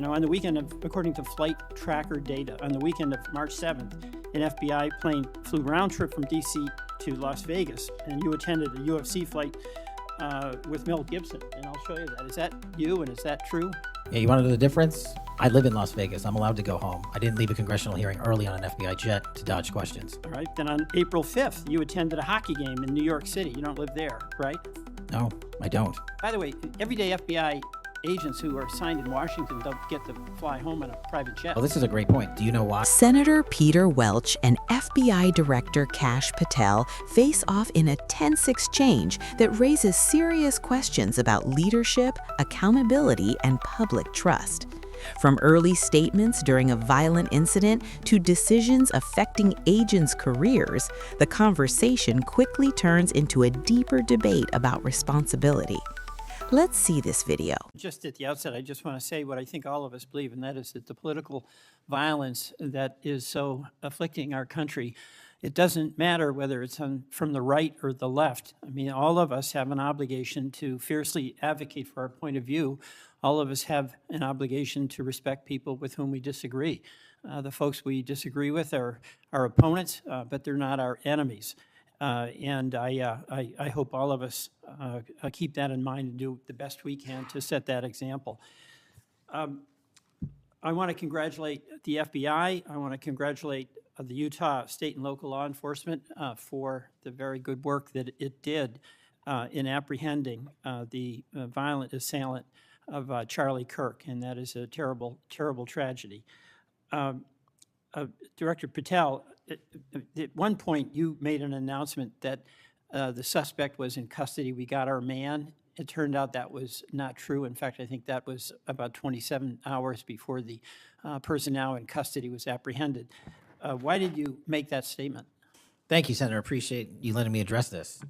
on the weekend of, according to flight tracker data, on the weekend of March 7th, an FBI plane flew round trip from D.C. to Las Vegas, and you attended a UFC fight with Mel Gibson, and I'll show you that. Is that you, and is that true? Yeah, you want to know the difference? I live in Las Vegas. I'm allowed to go home. I didn't leave a congressional hearing early on an FBI jet to dodge questions. All right. Then on April 5th, you attended a hockey game in New York City. You don't live there, right? No, I don't. By the way, everyday FBI agents who are assigned in Washington don't get to fly home on a private jet. Well, this is a great point. Do you know why? Senator Peter Welch and FBI Director Kash Patel face off in a tense exchange that raises serious questions about leadership, accountability, and public trust. From early statements during a violent incident to decisions affecting agents' careers, the conversation quickly turns into a deeper debate about responsibility. Let's see this video. Just at the outset, I just want to say what I think all of us believe, and that is that the political violence that is so afflicting our country, it doesn't matter whether it's from the right or the left. I mean, all of us have an obligation to fiercely advocate for our point of view. All of us have an obligation to respect people with whom we disagree. The folks we disagree with are our opponents, but they're not our enemies. And I hope all of us keep that in mind and do the best we can to set that example. I want to congratulate the FBI. I want to congratulate the Utah state and local law enforcement for the very good work that it did in apprehending the violent assailant of Charlie Kirk, and that is a terrible, terrible tragedy. Director Patel, at one point you made an announcement that the suspect was in custody. We got our man. It turned out that was not true. In fact, I think that was about 27 hours before the person now in custody was apprehended. Why did you make that statement? Thank you, Senator. Appreciate you letting me address this.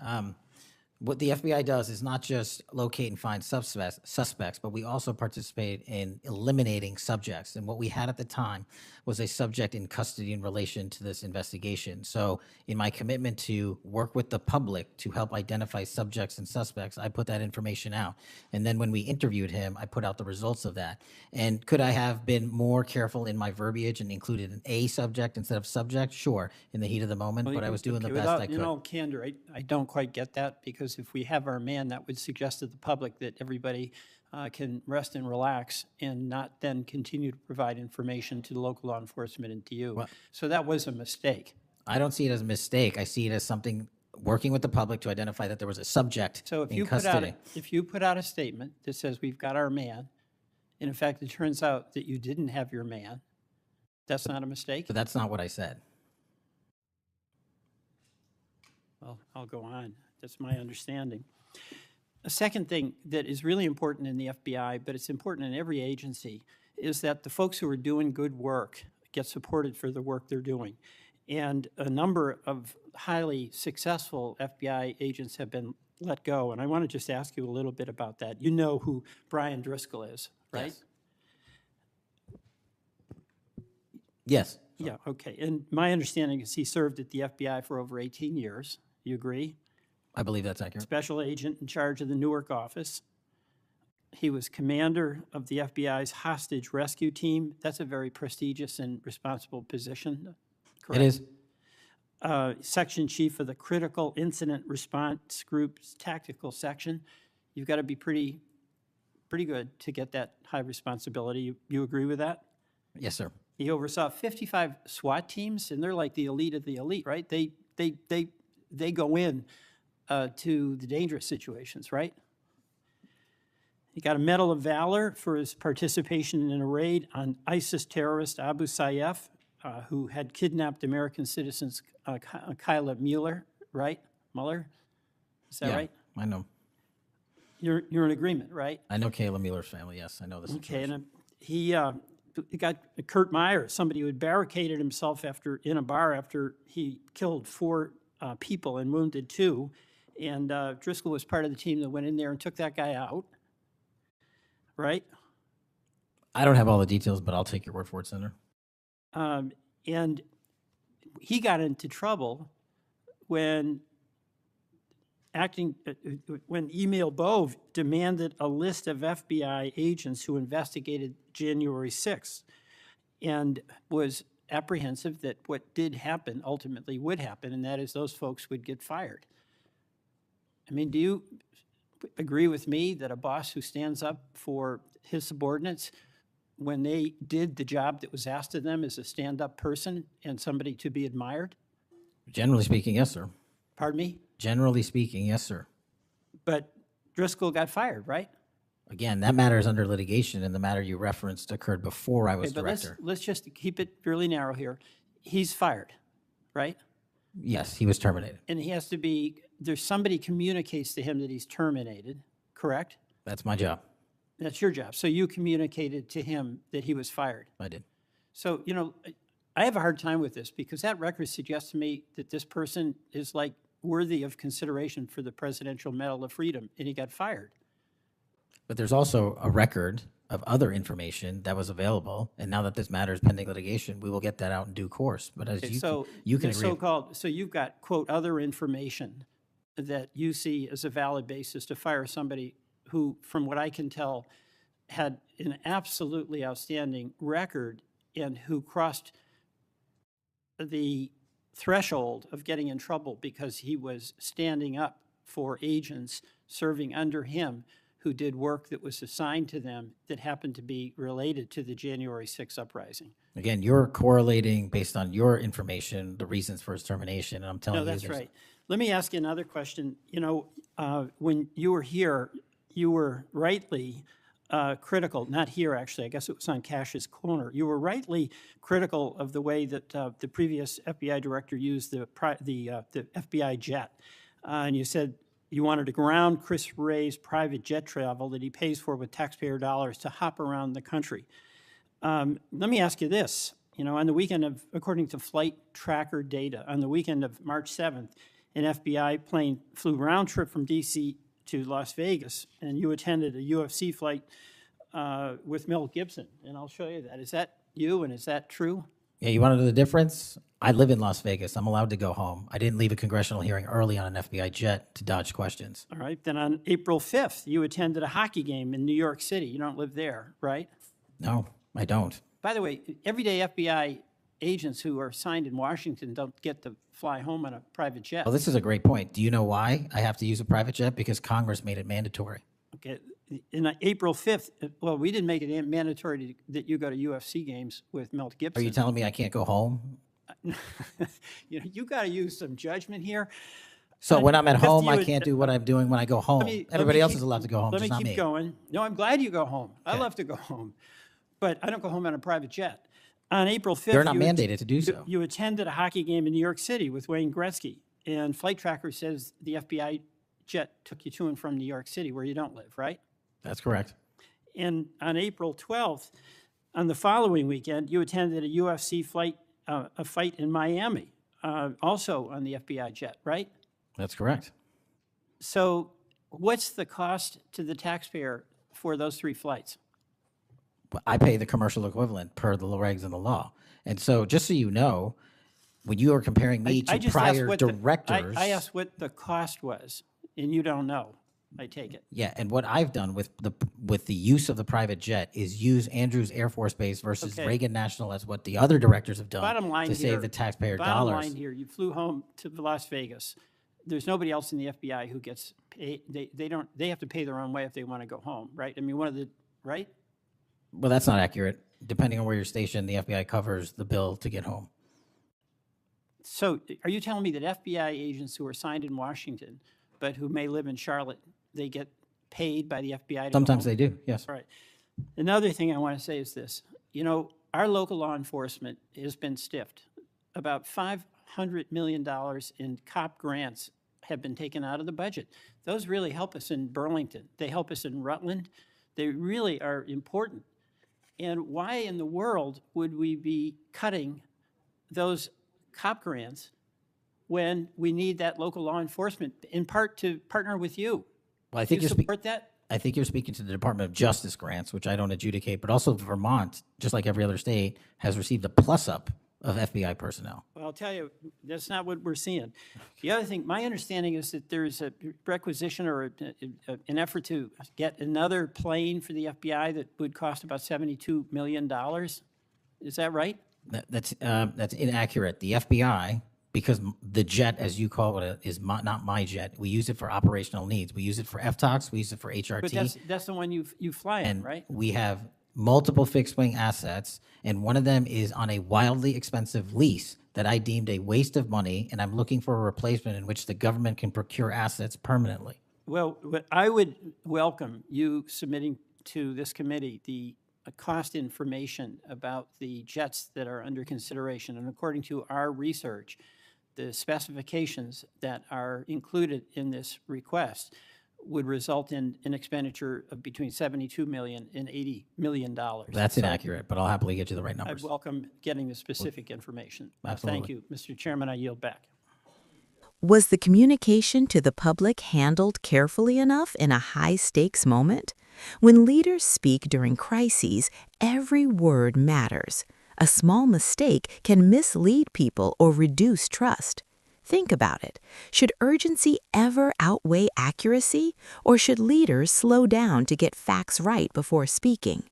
What the FBI does is not just locate and find suspects, but we also participate in eliminating subjects. And what we had at the time was a subject in custody in relation to this investigation. So in my commitment to work with the public to help identify subjects and suspects, I put that information out. And then when we interviewed him, I put out the results of that. And could I have been more careful in my verbiage and included an A subject instead of subject? Sure, in the heat of the moment, but I was doing the best I could. In all candor, I don't quite get that, because if we have our man, that would suggest to the public that everybody can rest and relax and not then continue to provide information to the local law enforcement and to you. Well, so that was a mistake. I don't see it as a mistake. I see it as something working with the public to identify that there was a subject So if in you custody. if you put out a statement that says we've got our man, and in fact it turns out that you didn't have your man, that's not a mistake? But that's not what I said. Well, I'll go on. That's my understanding. A second thing that is really important in the FBI, but it's important in every agency, is that the folks who are doing good work get supported for the work they're doing. And a number of highly successful FBI agents have been let go. And I want to just ask you a little bit about that. You know who Brian Driscoll is, right? Yes. Yeah, okay. And my understanding is he served at the FBI for over 18 years. You agree? I believe that's accurate. Special agent in charge of the Newark office. He was commander of the FBI's hostage rescue team. That's a very prestigious and responsible position, correct? It is. Section chief of the Critical Incident Response Group's tactical section. You've got to be pretty good to get that high responsibility. You agree with that? Yes, sir. He oversaw 55 SWAT teams, and they're like the elite of the elite, right? They go in to the dangerous situations, right? He got a Medal of Valor for his participation in a raid on ISIS terrorist Abu Sayyaf, who had kidnapped American citizens Kyla Mueller, right? Mueller? Is that right? I know. You're in agreement, right? I know Kayla Mueller's family, yes. I know this. Okay, and he got Kurt Meyer, somebody who had barricaded himself in a bar after he killed 4 people and wounded 2. And Driscoll was part of the team that went in there and took that guy out, right? I don't have all the details, but I'll take your word for it, Senator. And he got into trouble when when Emil Bove demanded a list of FBI agents who investigated January 6th and was apprehensive that what did happen ultimately would happen, and that is those folks would get fired. I mean, do you agree with me that a boss who stands up for his subordinates when they did the job that was asked of them is a stand-up person and somebody to be admired? Generally speaking, yes, sir. Pardon me? Generally speaking, yes, sir. But Driscoll got fired, right? Again, that matter is under litigation, and the matter you referenced occurred before I was Okay, but director. let's just keep it fairly narrow here. He's fired, right? Yes, he was terminated. And he has to be, there's somebody communicates to him that he's terminated, correct? That's my job. That's your job. So you communicated to him that he was fired. I did. So, you know, I have a hard time with this because that record suggests to me that this person is like worthy of consideration for the Presidential Medal of Freedom, and he got fired. But there's also a record of other information that was available, and now that this matter is pending litigation, we will get that out in due course. But as you can the agree, so-called, so you've got, quote, other information that you see as a valid basis to fire somebody who, from what I can tell, had an absolutely outstanding record and who crossed the threshold of getting in trouble because he was standing up for agents serving under him who did work that was assigned to them that happened to be related to the January 6th uprising. again, you're correlating based on your information the reasons for his termination, and I'm telling No, you, that's there's- right. Let me ask you another question. You know, when you were here, you were rightly critical, not here actually, I guess it was on Cash's corner. You were rightly critical of the way that the previous FBI director used the FBI jet. And you said you wanted to ground Chris Wray's private jet travel that he pays for with taxpayer dollars to hop around the country. Let me ask you this. You know, on the weekend of, according to flight tracker data, on the weekend of March 7th, an FBI plane flew round trip from D.C. to Las Vegas, and you attended a UFC fight with Mel Gibson, and I'll show you that. Is that you, and is that true? Yeah, you want to know the difference? I live in Las Vegas. I'm allowed to go home. I didn't leave a congressional hearing early on an FBI jet to dodge questions. All right. Then on April 5th, you attended a hockey game in New York City. You don't live there, right? No, I don't. By the way, everyday FBI agents who are assigned in Washington don't get to fly home on a private jet. Well, this is a great point. Do you know why I have to use a private jet? Because Congress made it mandatory. Okay. In April 5th, well, we didn't make it mandatory that you go to UFC games with Mel Are Gibson. you telling me I can't go home? You know, you got to use some judgment here. So when I'm at Fifth, home, you I would- can't do what I'm doing when I go home. Let Everybody me else keep- is allowed to go home, Let just me not keep me. going. No, I'm glad you go home. I Okay. love to go home, but I don't go home on a private jet. On April 5th, They're not you mandated to do so. You attended a hockey game in New York City with Wayne Gretzky, and Flight Tracker says the FBI jet took you to and from New York City, where you don't live, right? That's correct. And on April 12th, on the following weekend, you attended a UFC fight in Miami, also on the FBI jet, right? That's correct. So what's the cost to the taxpayer for those 3 flights? I pay the commercial equivalent per the regs and the law. And so just so you know, when you are comparing me I to just asked prior what directors. I asked what the cost was, and you don't know, I take it. Yeah, and what I've done with the use of the private jet is use Andrews Air Force Base versus Okay. Reagan National as what the other directors have done Bottom line to here, save the taxpayer bottom dollars. line here, you flew home to Las Vegas. There's nobody else in the FBI who gets paid. They have to pay their own way if they want to go home, right? I mean, right? Well, that's not accurate. Depending on where you're stationed, the FBI covers the bill to get home. So are you telling me that FBI agents who are assigned in Washington, but who may live in Charlotte, they get paid by the FBI to go Sometimes home? they do, yes. All right. Another thing I want to say is this. You know, our local law enforcement has been stiffed. About $500 million in COP grants have been taken out of the budget. Those really help us in Burlington. They help us in Rutland. They really are important. And why in the world would we be cutting those COP grants when we need that local law enforcement, in part to partner with you? Well, I Do think you you're speaking. support that? I think you're speaking to the Department of Justice grants, which I don't adjudicate, but also Vermont, just like every other state, has received a plus-up of FBI personnel. Well, I'll tell you, that's not what we're seeing. The other thing, my understanding is that there's a requisition or an effort to get another plane for the FBI that would cost about $72 million. Is that right? That's inaccurate. The FBI, because the jet, as you call it, is not my jet. We use it for operational needs. We use it for FTOX. We use it for HRT. But that's the one you fly in, and right? we have multiple fixed wing assets, and one of them is on a wildly expensive lease that I deemed a waste of money, and I'm looking for a replacement in which the government can procure assets permanently. Well, I would welcome you submitting to this committee the cost information about the jets that are under consideration. And according to our research, the specifications that are included in this request would result in an expenditure of between $72 million and $80 million. That's inaccurate, but I'll happily get you the right I'd numbers. welcome getting the specific information. Absolutely. Thank you, Mr. Chairman. I yield back. Was the communication to the public handled carefully enough in a high-stakes moment? When leaders speak during crises, every word matters. A small mistake can mislead people or reduce trust. Think about it. Should urgency ever outweigh accuracy, or should leaders slow down to get facts right before speaking?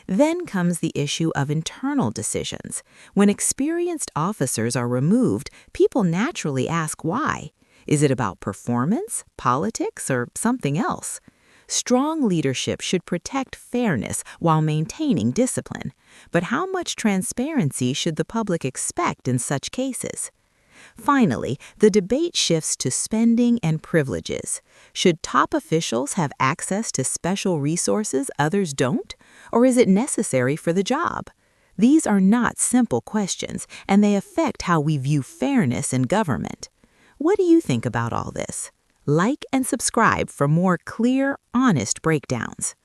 Then comes the issue of internal decisions. When experienced officers are removed, people naturally ask why. Is it about performance, politics, or something else? Strong leadership should protect fairness while maintaining discipline. But how much transparency should the public expect in such cases? Finally, the debate shifts to spending and privileges. Should top officials have access to special resources others don't? Or is it necessary for the job? These are not simple questions, and they affect how we view fairness in government. What do you think about all this? Like and subscribe for more clear, honest breakdowns.